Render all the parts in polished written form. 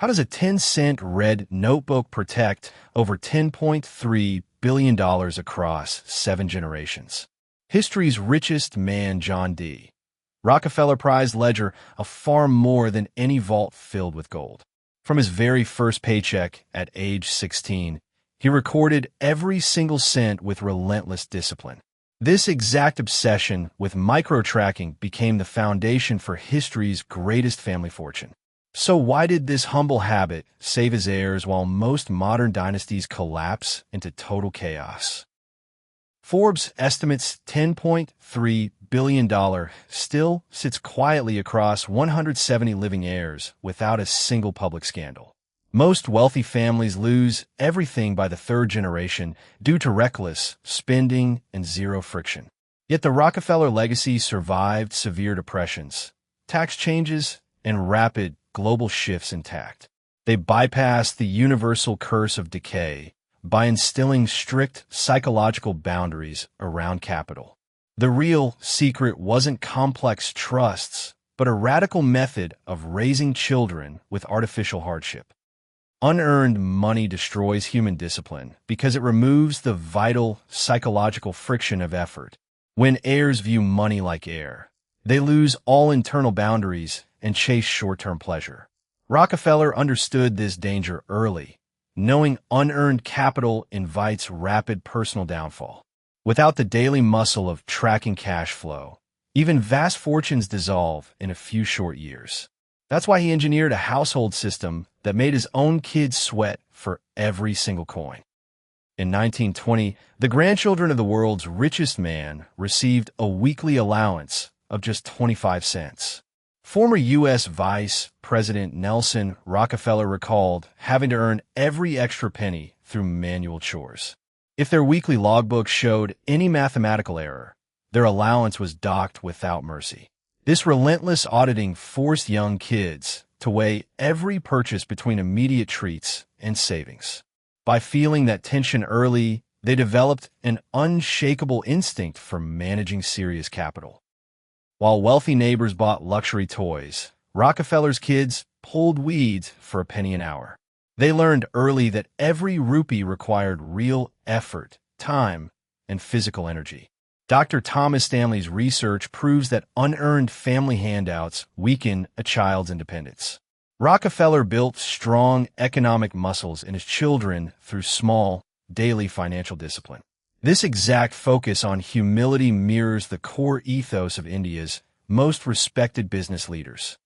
How does a 10-cent red notebook protect over $10.3 billion across 7 generations? History's richest man, John D. Rockefeller prized ledger of far more than any vault filled with gold. From his very first paycheck at age 16, he recorded every single cent with relentless discipline. This exact obsession with micro-tracking became the foundation for history's greatest family fortune. So why did this humble habit save his heirs while most modern dynasties collapse into total chaos? Forbes estimates $10.3 billion still sits quietly across 170 living heirs without a single public scandal. Most wealthy families lose everything by the 3rd generation due to reckless spending and zero friction. Yet the Rockefeller legacy survived severe depressions, tax changes, and rapid global shifts intact. They bypassed the universal curse of decay by instilling strict psychological boundaries around capital. The real secret wasn't complex trusts, but a radical method of raising children with artificial hardship. Unearned money destroys human discipline because it removes the vital psychological friction of effort. When heirs view money like air, they lose all internal boundaries and chase short-term pleasure. Rockefeller understood this danger early, knowing unearned capital invites rapid personal downfall. Without the daily muscle of tracking cash flow, even vast fortunes dissolve in a few short years. That's why he engineered a household system that made his own kids sweat for every single coin. In 1920, the grandchildren of the world's richest man received a weekly allowance of just 25 cents. Former U.S. Vice President Nelson Rockefeller recalled having to earn every extra penny through manual chores. If their weekly logbook showed any mathematical error, their allowance was docked without mercy. This relentless auditing forced young kids to weigh every purchase between immediate treats and savings. By feeling that tension early, they developed an unshakable instinct for managing serious capital. While wealthy neighbors bought luxury toys, Rockefeller's kids pulled weeds for a penny an hour. They learned early that every rupee required real effort, time, and physical energy. Dr. Thomas Stanley's research proves that unearned family handouts weaken a child's independence. Rockefeller built strong economic muscles in his children through small, daily financial discipline. This exact focus on humility mirrors the core ethos of India's most respected business leaders.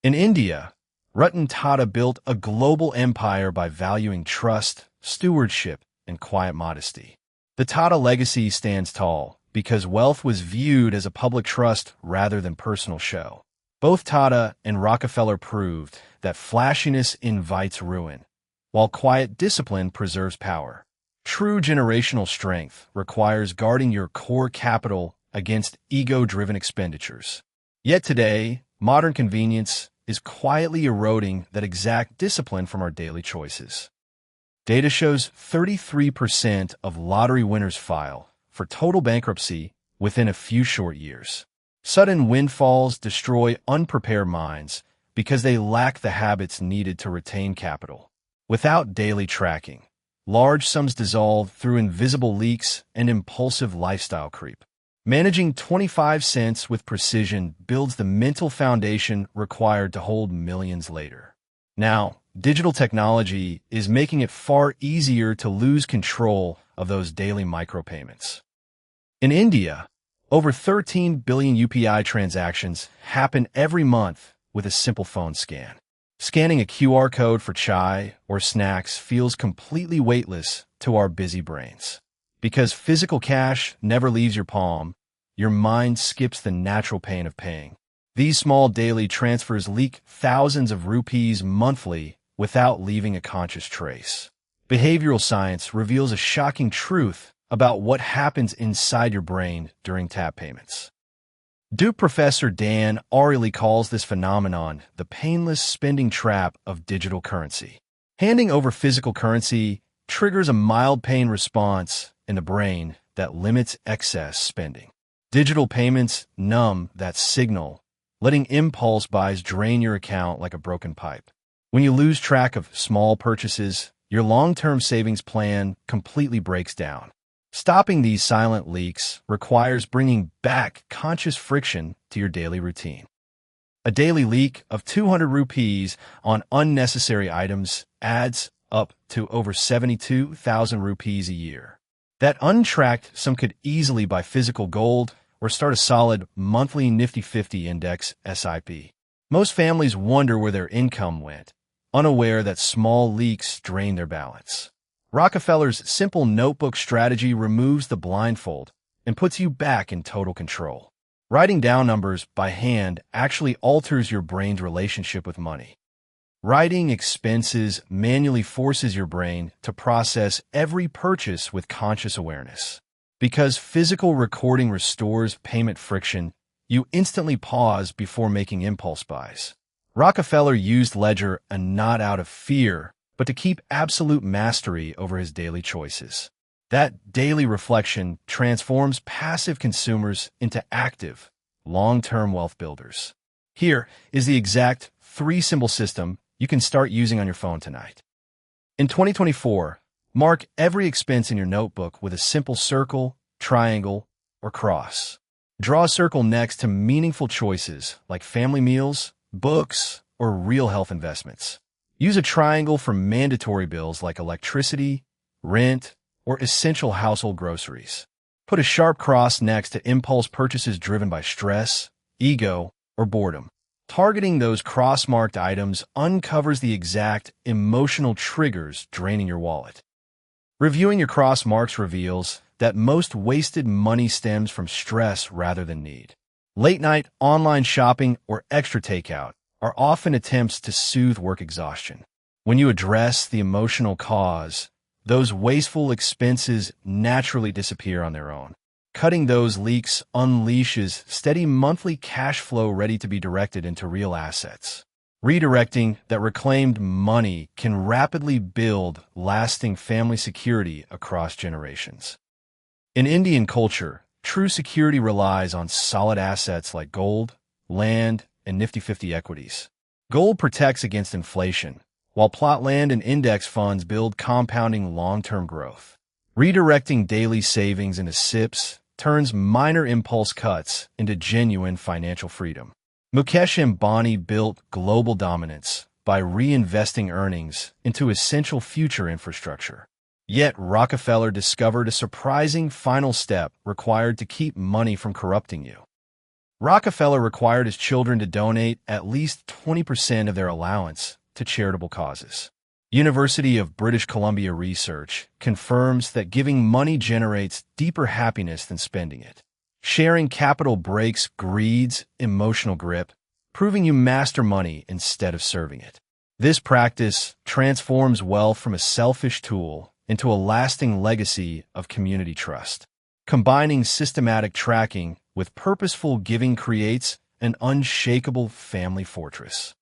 In India, Ratan Tata built a global empire by valuing trust, stewardship, and quiet modesty. The Tata legacy stands tall because wealth was viewed as a public trust rather than personal show. Both Tata and Rockefeller proved that flashiness invites ruin, while quiet discipline preserves power. True generational strength requires guarding your core capital against ego-driven expenditures. Yet today, modern convenience is quietly eroding that exact discipline from our daily choices. Data shows 33% of lottery winners file for total bankruptcy within a few short years. Sudden windfalls destroy unprepared minds because they lack the habits needed to retain capital. Without daily tracking, large sums dissolve through invisible leaks and impulsive lifestyle creep. Managing 25 cents with precision builds the mental foundation required to hold millions later. Now, digital technology is making it far easier to lose control of those daily micropayments. In India, over 13 billion UPI transactions happen every month with a simple phone scan. Scanning a QR code for chai or snacks feels completely weightless to our busy brains. Because physical cash never leaves your palm, your mind skips the natural pain of paying. These small daily transfers leak thousands of rupees monthly without leaving a conscious trace. Behavioral science reveals a shocking truth about what happens inside your brain during tap payments. Duke professor Dan Ariely calls this phenomenon the painless spending trap of digital currency. Handing over physical currency triggers a mild pain response in the brain that limits excess spending. Digital payments numb that signal, letting impulse buys drain your account like a broken pipe. When you lose track of small purchases, your long-term savings plan completely breaks down. Stopping these silent leaks requires bringing back conscious friction to your daily routine. A daily leak of 200 rupees on unnecessary items adds up to over 72,000 rupees a year. That untracked sum could easily buy physical gold or start a solid monthly Nifty 50 index SIP. Most families wonder where their income went, unaware that small leaks drain their balance. Rockefeller's simple notebook strategy removes the blindfold and puts you back in total control. Writing down numbers by hand actually alters your brain's relationship with money. Writing expenses manually forces your brain to process every purchase with conscious awareness. Because physical recording restores payment friction, you instantly pause before making impulse buys. Rockefeller used ledger not out of fear, but to keep absolute mastery over his daily choices. That daily reflection transforms passive consumers into active, long-term wealth builders. Here is the exact 3-symbol system you can start using on your phone tonight. In 2024, mark every expense in your notebook with a simple circle, triangle, or cross. Draw a circle next to meaningful choices like family meals, books, or real health investments. Use a triangle for mandatory bills like electricity, rent, or essential household groceries. Put a sharp cross next to impulse purchases driven by stress, ego, or boredom. Targeting those cross-marked items uncovers the exact emotional triggers draining your wallet. Reviewing your cross marks reveals that most wasted money stems from stress rather than need. Late-night online shopping or extra takeout are often attempts to soothe work exhaustion. When you address the emotional cause, those wasteful expenses naturally disappear on their own. Cutting those leaks unleashes steady monthly cash flow ready to be directed into real assets. Redirecting that reclaimed money can rapidly build lasting family security across generations. In Indian culture, true security relies on solid assets like gold, land, and Nifty 50 equities. Gold protects against inflation, while plot land and index funds build compounding long-term growth. Redirecting daily savings into SIPs turns minor impulse cuts into genuine financial freedom. Mukesh Ambani built global dominance by reinvesting earnings into essential future infrastructure. Yet Rockefeller discovered a surprising final step required to keep money from corrupting you. Rockefeller required his children to donate at least 20% of their allowance to charitable causes. University of British Columbia research confirms that giving money generates deeper happiness than spending it. Sharing capital breaks greed's emotional grip, proving you master money instead of serving it. This practice transforms wealth from a selfish tool into a lasting legacy of community trust. Combining systematic tracking with purposeful giving creates an unshakable family fortress.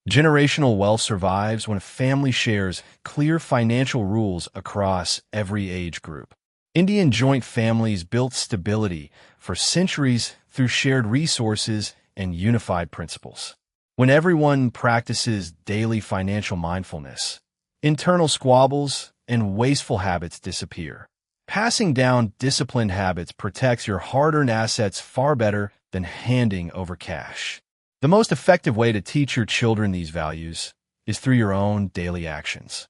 Generational wealth survives when a family shares clear financial rules across every age group. Indian joint families built stability for centuries through shared resources and unified principles. When everyone practices daily financial mindfulness, internal squabbles and wasteful habits disappear. Passing down disciplined habits protects your hard-earned assets far better than handing over cash. The most effective way to teach your children these values is through your own daily actions.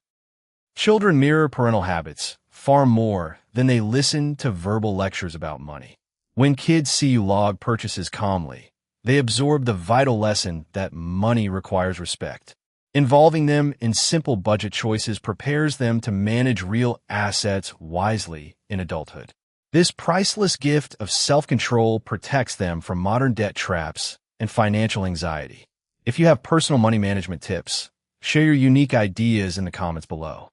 Children mirror parental habits far more than they listen to verbal lectures about money. When kids see you log purchases calmly, they absorb the vital lesson that money requires respect. Involving them in simple budget choices prepares them to manage real assets wisely in adulthood. This priceless gift of self-control protects them from modern debt traps and financial anxiety. If you have personal money management tips, share your unique ideas in the comments below.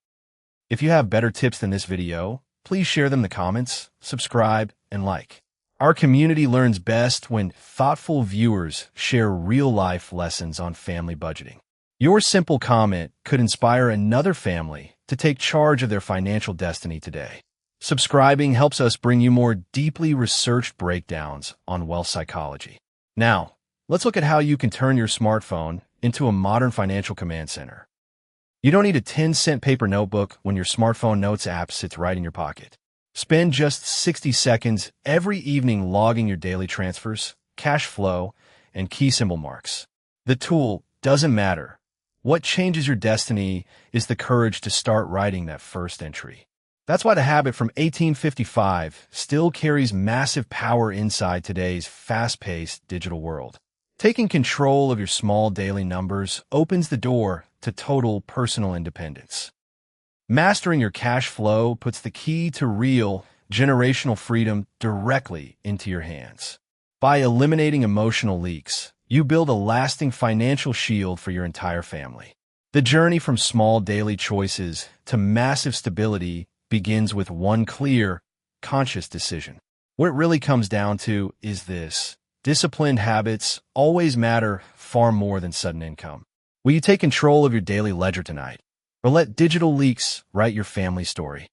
If you have better tips than this video, please share them in the comments, subscribe, and like. Our community learns best when thoughtful viewers share real-life lessons on family budgeting. Your simple comment could inspire another family to take charge of their financial destiny today. Subscribing helps us bring you more deeply researched breakdowns on wealth psychology. Now, let's look at how you can turn your smartphone into a modern financial command center. You don't need a 10-cent paper notebook when your smartphone notes app sits right in your pocket. Spend just 60 seconds every evening logging your daily transfers, cash flow, and key symbol marks. The tool doesn't matter. What changes your destiny is the courage to start writing that first entry. That's why the habit from 1855 still carries massive power inside today's fast-paced digital world. Taking control of your small daily numbers opens the door to total personal independence. Mastering your cash flow puts the key to real, generational freedom directly into your hands. By eliminating emotional leaks, you build a lasting financial shield for your entire family. The journey from small daily choices to massive stability begins with one clear, conscious decision. What it really comes down to is this: disciplined habits always matter far more than sudden income. Will you take control of your daily ledger tonight, or let digital leaks write your family story?